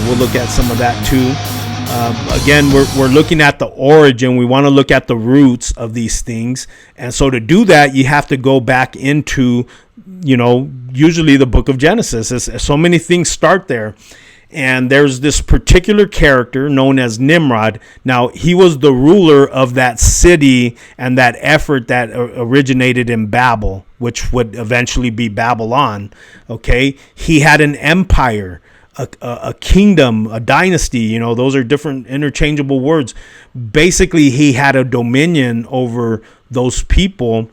We'll look at some of that too. Again, we're looking at the origin. We want to look at the roots of these things. And so to do that, you have to go back into, usually the book of Genesis. So many things start there. And there's this particular character known as Nimrod. Now, he was the ruler of that city and that effort that originated in Babel, which would eventually be Babylon. Okay, he had an empire, a kingdom, a dynasty. Those are different interchangeable words. Basically, he had a dominion over those people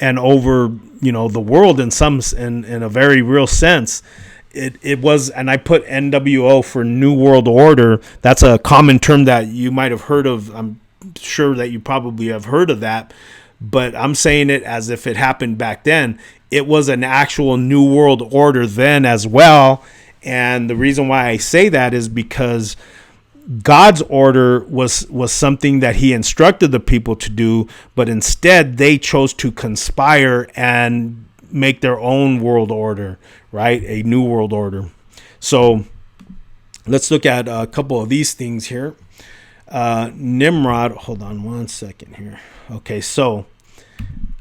and over the world in a very real sense. It was, and I put NWO for New World Order. That's a common term that you might have heard of. I'm sure that you probably have heard of that, but I'm saying it as if it happened back then. It was an actual New World Order then as well. And the reason why I say that is because God's order was something that he instructed the people to do, but instead they chose to conspire and make their own world order, right? A new world order. So let's look at a couple of these things here. Nimrod, hold on one second here. Okay, so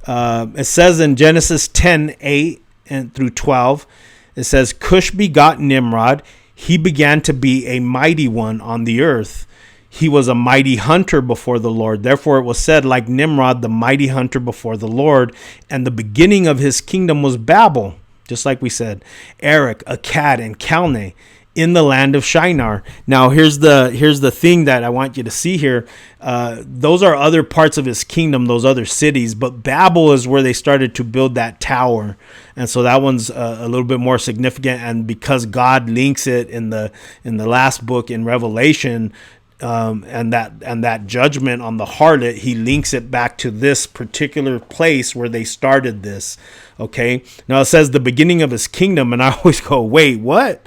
it says in Genesis 10:8 and through 12, it says, Cush begot Nimrod. He began to be a mighty one on the earth. He was a mighty hunter before the Lord. Therefore it was said, like Nimrod, the mighty hunter before the Lord. And the beginning of his kingdom was Babel, just like we said, Erech, Akkad, and Calneh in the land of Shinar. Now here's the thing that I want you to see here. Those are other parts of his kingdom, those other cities, but Babel is where they started to build that tower. And so that one's a little bit more significant. And because God links it in the last book in Revelation, and that judgment on the harlot, he links it back to this particular place where they started this. Okay. Now it says the beginning of his kingdom. And I always go, wait, what?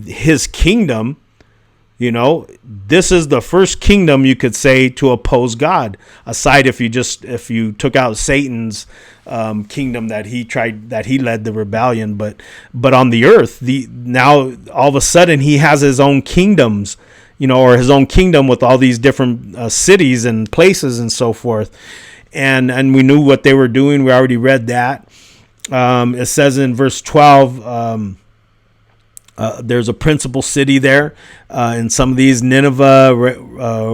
His kingdom? This is the first kingdom you could say to oppose God, aside if you took out Satan's kingdom that he led the rebellion, but on the earth, now all of a sudden he has his own kingdoms, or his own kingdom with all these different cities and places and so forth. And we knew what they were doing. We already read that. It says in verse 12, there's a principal city there in some of these: Nineveh,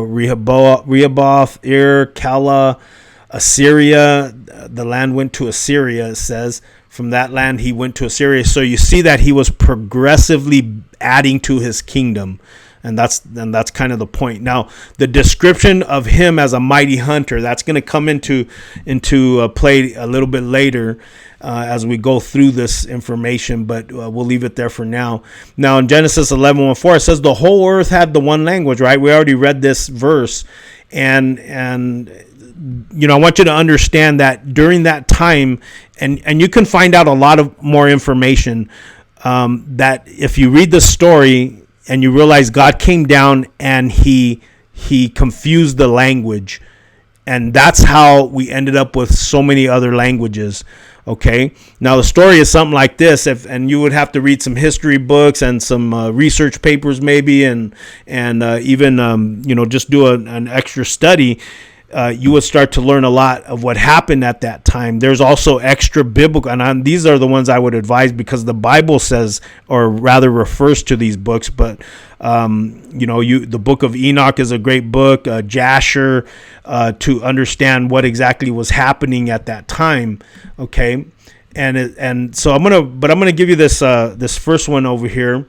Rehoboth, Ir, Kala, Assyria. The land went to Assyria, it says. From that land he went to Assyria. So you see that he was progressively adding to his kingdom. And that's kind of the point. Now, the description of him as a mighty hunter, that's going to come into play a little bit later as we go through this information, but we'll leave it there for now. Now, in Genesis 11:1-4, it says the whole earth had the one language, right? We already read this verse. And I want you to understand that during that time, and you can find out a lot of more information, that if you read the story, and you realize God came down and he confused the language. And that's how we ended up with so many other languages. Okay. Now the story is something like this, and you would have to read some history books and some research papers maybe, and even just do an extra study. You would start to learn a lot of what happened at that time. There's also extra biblical, and these are the ones I would advise because the Bible says, or rather refers to these books. But the book of Enoch is a great book, Jasher, to understand what exactly was happening at that time. Okay, and so I'm gonna give you this first one over here.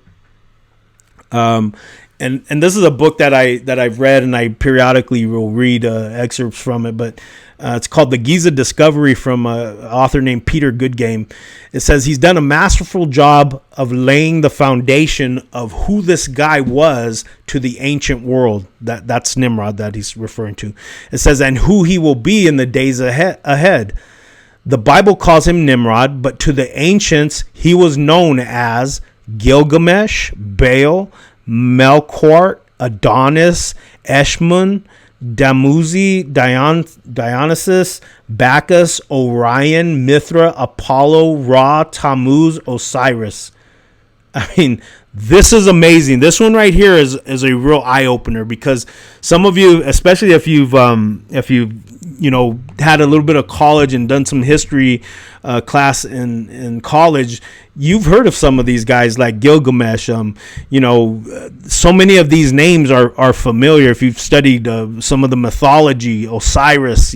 And this is a book that I've read, and I periodically will read excerpts from it. But it's called The Giza Discovery from an author named Peter Goodgame. It says he's done a masterful job of laying the foundation of who this guy was to the ancient world. That's Nimrod that he's referring to. It says, and who he will be in the days ahead. The Bible calls him Nimrod, but to the ancients he was known as Gilgamesh, Baal, Melkart, Adonis, Eshmun, Dionysus, Bacchus, Orion, Mithra, Apollo, Ra, Tammuz, Osiris. I mean, this is amazing. This one right here is a real eye opener, because some of you, especially if you've had a little bit of college and done some history class in college, you've heard of some of these guys like Gilgamesh. So many of these names are familiar if you've studied some of the mythology. Osiris,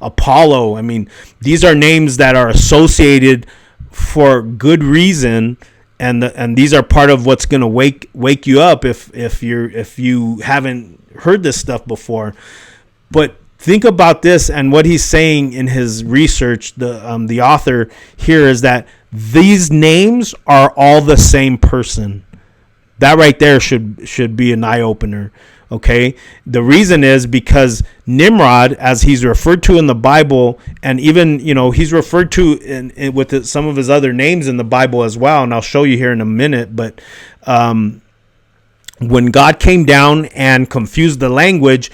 Apollo. I mean, these are names that are associated for good reason. And these are part of what's going to wake you up if you haven't heard this stuff before. But think about this, and what he's saying in his research, the author here, is that these names are all the same person. That right there should be an eye opener. Okay, the reason is because Nimrod, as he's referred to in the Bible, and even he's referred to in with some of his other names in the Bible as well, and I'll show you here in a minute. But when God came down and confused the language,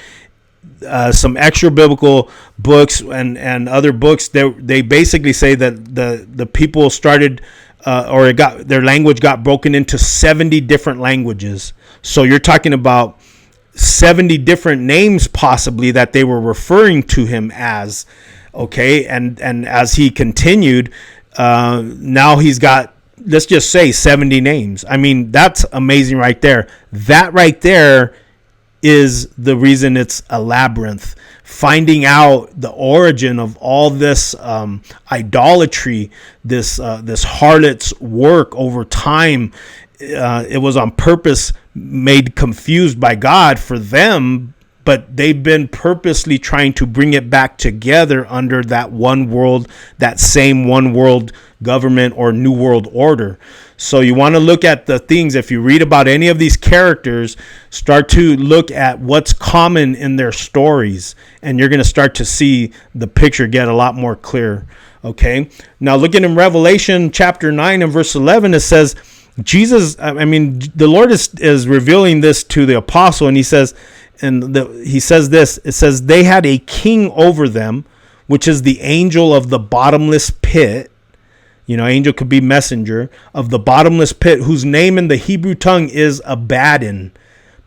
some extra biblical books and other books, they basically say that the people started their language got broken into 70 different languages. So you're talking about 70 different names possibly that they were referring to him as. Okay, and as he continued, now he's got, let's just say, 70 names. I mean, that's amazing right there. That right there is the reason it's a labyrinth. Finding out the origin of all this idolatry, this harlot's work over time. It was on purpose made confused by God for them, but they've been purposely trying to bring it back together under that one world, that same one world government or new world order. So you want to look at the things. If you read about any of these characters, start to look at what's common in their stories, and you're going to start to see the picture get a lot more clear. Okay. Now looking in Revelation chapter 9 and verse 11, it says, the Lord is revealing this to the apostle, and he says this, it says, they had a king over them, which is the angel of the bottomless pit. Angel could be messenger of the bottomless pit, whose name in the Hebrew tongue is Abaddon,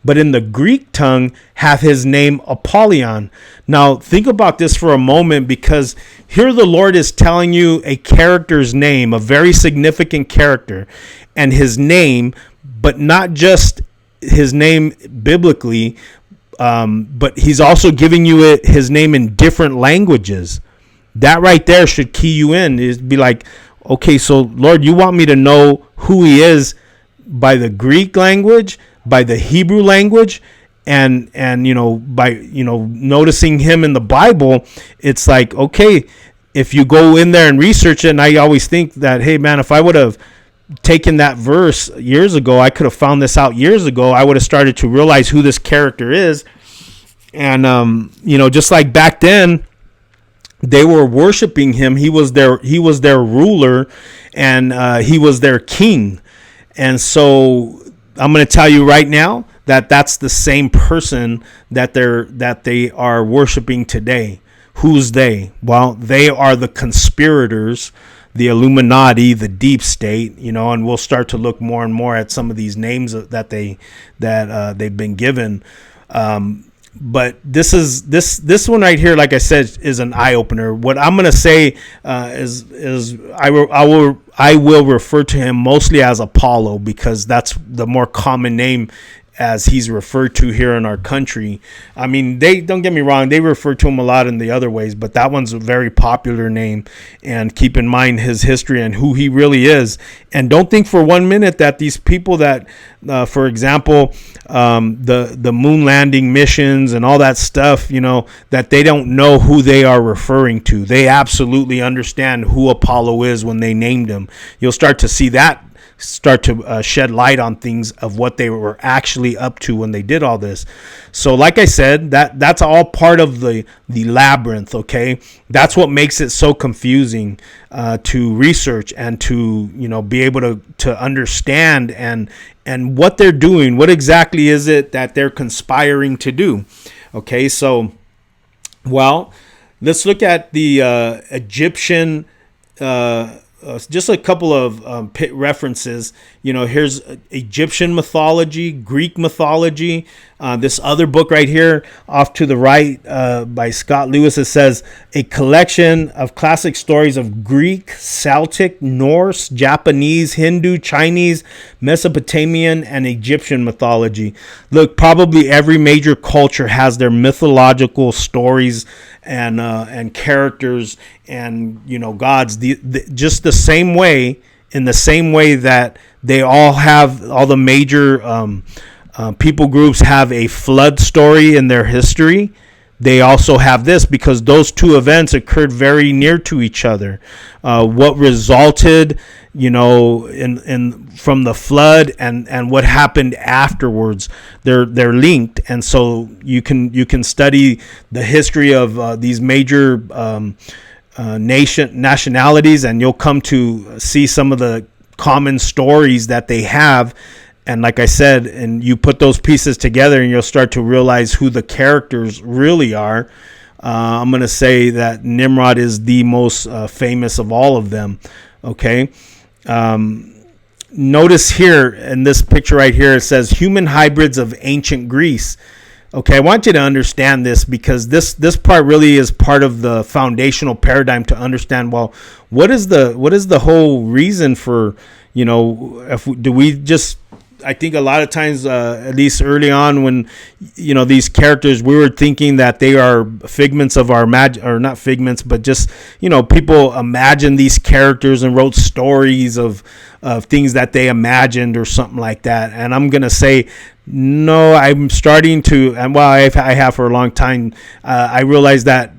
but in the Greek tongue hath his name Apollyon. Now think about this for a moment, because here the Lord is telling you a character's name, a very significant character, and his name, but not just his name biblically, but he's also giving you his name in different languages. That right there should key you in. It'd be like, okay, so Lord, you want me to know who he is by the Greek language, by the Hebrew language, and by noticing him in the Bible. It's like, okay, if you go in there and research it, and I always think that, hey man, if I would have taken that verse years ago, I could have found this out years ago. I would have started to realize who this character is. And just like back then, they were worshiping him. He was their ruler, and he was their king. And so I'm going to tell you right now that that's the same person that they are worshiping today. Who's they? Well, they are the conspirators, the Illuminati, the deep state, and we'll start to look more and more at some of these names that they've been given. But this one right here, like I said, is an eye opener. What I'm gonna say is I will refer to him mostly as Apollo, because that's the more common name as he's referred to here in our country. I mean, they don't get me wrong, they refer to him a lot in the other ways, but that one's a very popular name. And keep in mind his history and who he really is. And don't think for 1 minute that these people that, for example, the moon landing missions and all that stuff, that they don't know who they are referring to. They absolutely understand who Apollo is when they named him. You'll start to see that start to shed light on things of what they were actually up to when they did all this. So like I said, that's all part of the labyrinth. Okay, that's what makes it so confusing to research and to be able to understand and what they're doing. What exactly is it that they're conspiring to do? Okay, so, well, let's look at the Egyptian. Just a couple of references. Here's Egyptian mythology, Greek mythology. This other book right here, off to the right, by Scott Lewis, it says a collection of classic stories of Greek, Celtic, Norse, Japanese, Hindu, Chinese, Mesopotamian, and Egyptian mythology. Look, probably every major culture has their mythological stories and characters and gods. Just the same way, in the same way that they all have, all the major people groups have a flood story in their history. They also have this, because those two events occurred very near to each other. What resulted, in from the flood and what happened afterwards, they're linked, and so you can study the history of these major nationalities, and you'll come to see some of the common stories that they have. And like I said, and you put those pieces together and you'll start to realize who the characters really are. I'm going to say that Nimrod is the most famous of all of them. Okay. Notice here in this picture right here, it says human hybrids of ancient Greece. Okay, I want you to understand this, because this part really is part of the foundational paradigm to understand, well, what is the whole reason for, do we just, I think a lot of times, at least early on, when these characters, we were thinking that they are figments of our or not figments, but just people imagine these characters and wrote stories of things that they imagined or something like that. And I'm gonna say, no, I'm starting to, and well, I have for a long time. I realized that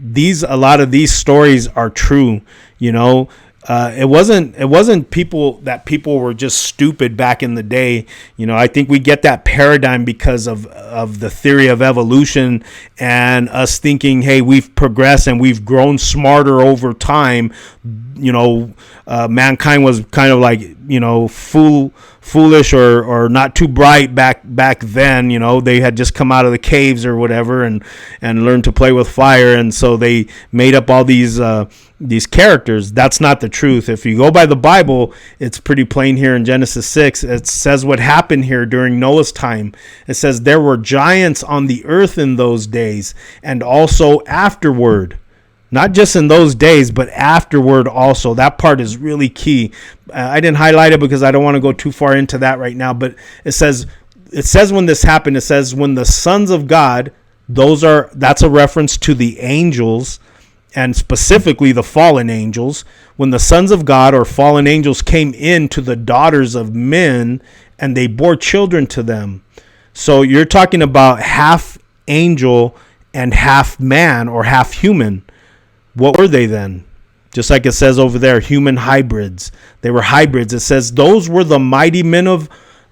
a lot of these stories are true. It wasn't people were just stupid back in the day. I think we get that paradigm because of the theory of evolution and us thinking, hey, we've progressed and we've grown smarter over time. Mankind was kind of like, foolish or not too bright back then. They had just come out of the caves or whatever and learned to play with fire, and so they made up all these characters. That's not the truth. If you go by the Bible, it's pretty plain here in Genesis 6. It says what happened here during Noah's time. It says there were giants on the earth in those days, and also afterward. Not just in those days, but afterward also. That part is really key. I didn't highlight it because I don't want to go too far into that right now. But it says when this happened, it says when the sons of God, that's a reference to the angels, and specifically the fallen angels. When the sons of God or fallen angels came in to the daughters of men, and they bore children to them. So you're talking about half angel and half man or half human. What were they then? Just like it says over there, human hybrids. They were hybrids. It says those were the mighty men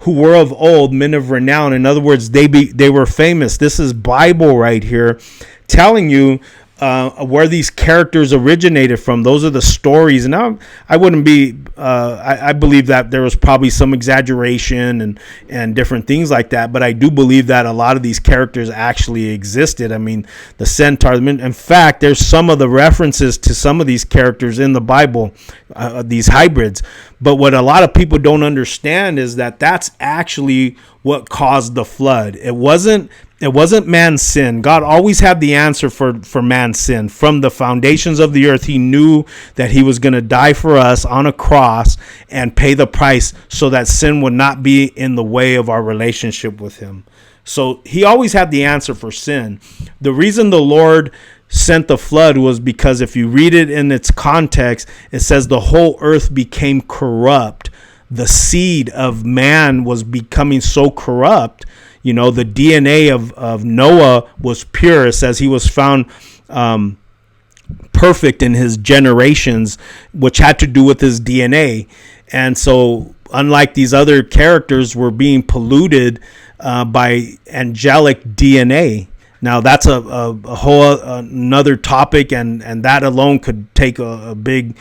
who were of old, men of renown. In other words, they were famous. This is Bible right here, telling you where these characters originated from. Those are the stories. And I wouldn't be. I believe that there was probably some exaggeration and different things like that. But I do believe that a lot of these characters actually existed. I mean, the centaur. In fact, there's some of the references to some of these characters in the Bible, these hybrids. But what a lot of people don't understand is that that's actually what caused the flood. It wasn't man's sin. God always had the answer for man's sin. From the foundations of the earth, he knew that he was going to die for us on a cross and pay the price so that sin would not be in the way of our relationship with him. So he always had the answer for sin. The reason the Lord sent the flood was because if you read it in its context, it says the whole earth became corrupt. The seed of man was becoming so corrupt. The DNA of Noah was pure. It says he was found perfect in his generations, which had to do with his DNA. And so unlike these other characters, were being polluted by angelic DNA. Now that's a whole another topic, and that alone could take a big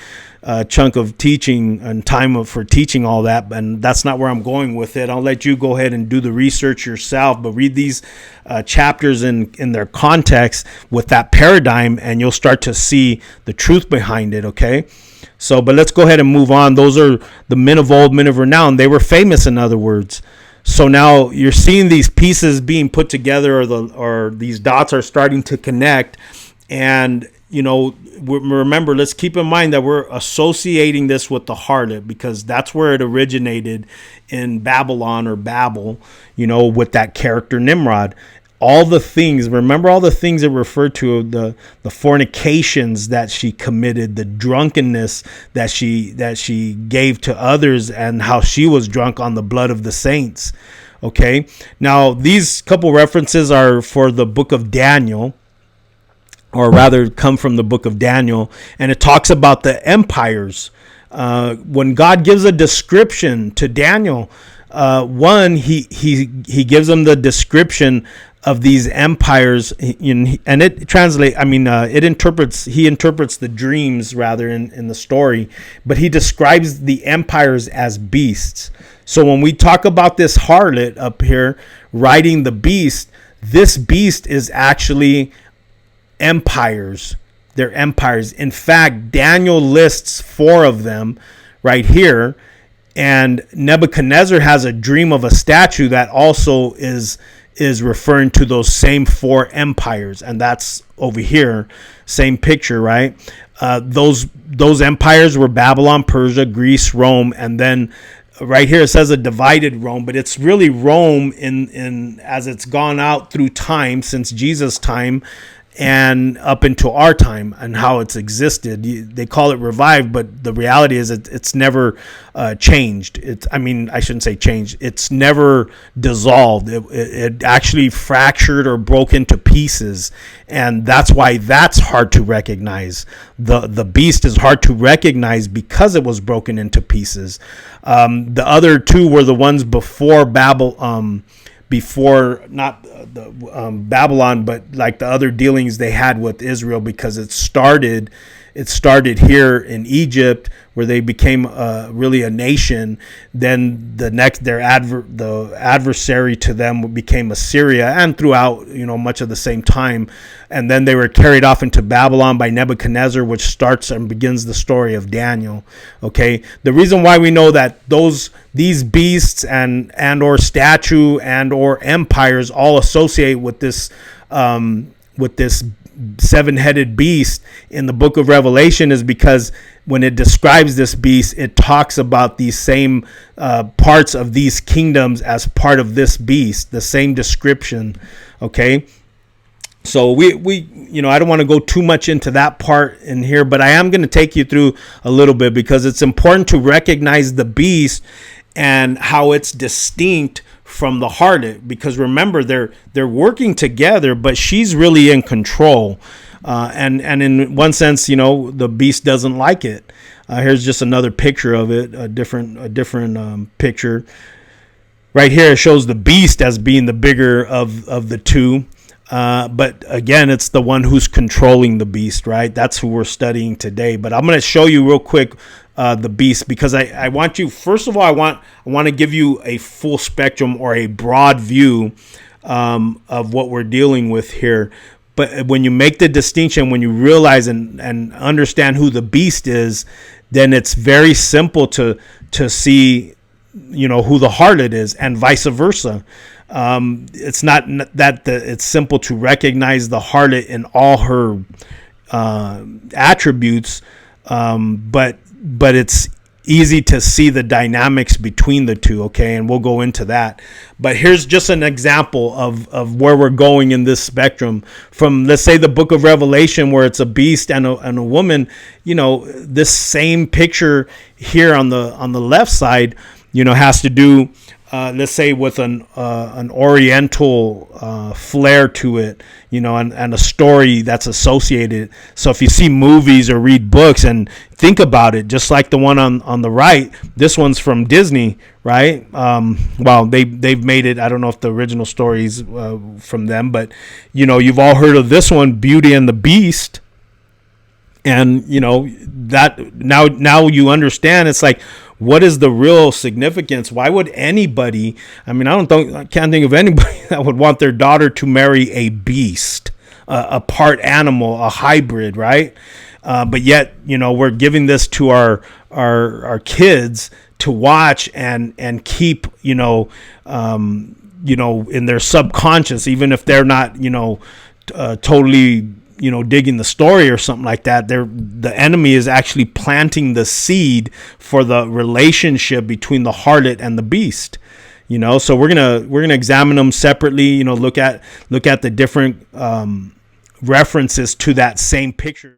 chunk of teaching and time for teaching all that, and that's not where I'm going with it. I'll let you go ahead and do the research yourself, but read these chapters in their context with that paradigm, and you'll start to see the truth behind it, okay? So, but let's go ahead and move on. Those are the men of old, men of renown. They were famous, in other words. So now you're seeing these pieces being put together, or these dots are starting to connect, and remember, let's keep in mind that we're associating this with the harlot, because that's where it originated in Babylon, or Babel, with that character Nimrod. All the things it referred to, the fornications that she committed, the drunkenness that she gave to others, and how she was drunk on the blood of the saints. Okay. Now, these couple references are for the book of Daniel, or rather come from the book of Daniel, and it talks about the empires. When God gives a description to Daniel, he gives them the description of these empires, and it translates. He interprets the dreams rather in the story, but he describes the empires as beasts. So when we talk about this harlot up here riding the beast, this beast is actually empires. They're empires. In fact, Daniel lists 4 of them right here, and Nebuchadnezzar has a dream of a statue that also is referring to those same 4 empires, and that's over here, same picture, right? Those empires were Babylon, Persia, Greece, Rome, and then right here it says a divided Rome, but it's really Rome in as it's gone out through time, since Jesus' time and up into our time, and how it's existed. They call it revived, but the reality is it's never changed. I shouldn't say changed. It's never dissolved. It actually fractured or broke into pieces, and that's why that's hard to recognize. The beast is hard to recognize because it was broken into pieces. The other 2 were the ones before Babylon, Babylon, but like the other dealings they had with Israel, because it started here in Egypt, where they became really a nation. Then the adversary to them became Assyria, and throughout much of the same time, and then they were carried off into Babylon by Nebuchadnezzar, which starts and begins the story of Daniel. Okay, the reason why we know that these beasts and or statue and or empires all associate with this 7-headed beast in the book of Revelation is because when it describes this beast, it talks about these same parts of these kingdoms as part of this beast, the same description. Okay. So we I don't want to go too much into that part in here, but I am going to take you through a little bit, because it's important to recognize the beast and how it's distinct from the harlot, because remember, they're working together, but she's really in control, and in one sense, the beast doesn't like it. Here's just another picture of it, a different picture. Right here, it shows the beast as being the bigger of the 2. But again, it's the one who's controlling the beast, right? That's who we're studying today. But I'm going to show you real quick the beast, because I want you, first of all, I want to give you a full spectrum or a broad view of what we're dealing with here. But when you make the distinction, when you realize and understand who the beast is, then it's very simple to see who the harlot is, and vice versa. It's not that it's simple to recognize the harlot in all her attributes, but it's easy to see the dynamics between the 2. Okay, and we'll go into that. But here's just an example of where we're going in this spectrum. From, let's say, the book of Revelation, where it's a beast and a woman. This same picture here on the left side, has to do, let's say, with an oriental flair to it, and a story that's associated. So if you see movies or read books and think about it, just like the one on the right, this one's from Disney, right? Well, they've made it. I don't know if the original story's from them, but you've all heard of this one, Beauty and the Beast. And that now you understand. It's like, what is the real significance? Why would anybody, I mean, I can't think of anybody that would want their daughter to marry a beast, a part animal, a hybrid, right? But yet, we're giving this to our kids to watch and keep, in their subconscious, even if they're not, totally, digging the story or something like that. The enemy is actually planting the seed for the relationship between the harlot and the beast. So we're gonna examine them separately. Look at the different references to that same picture.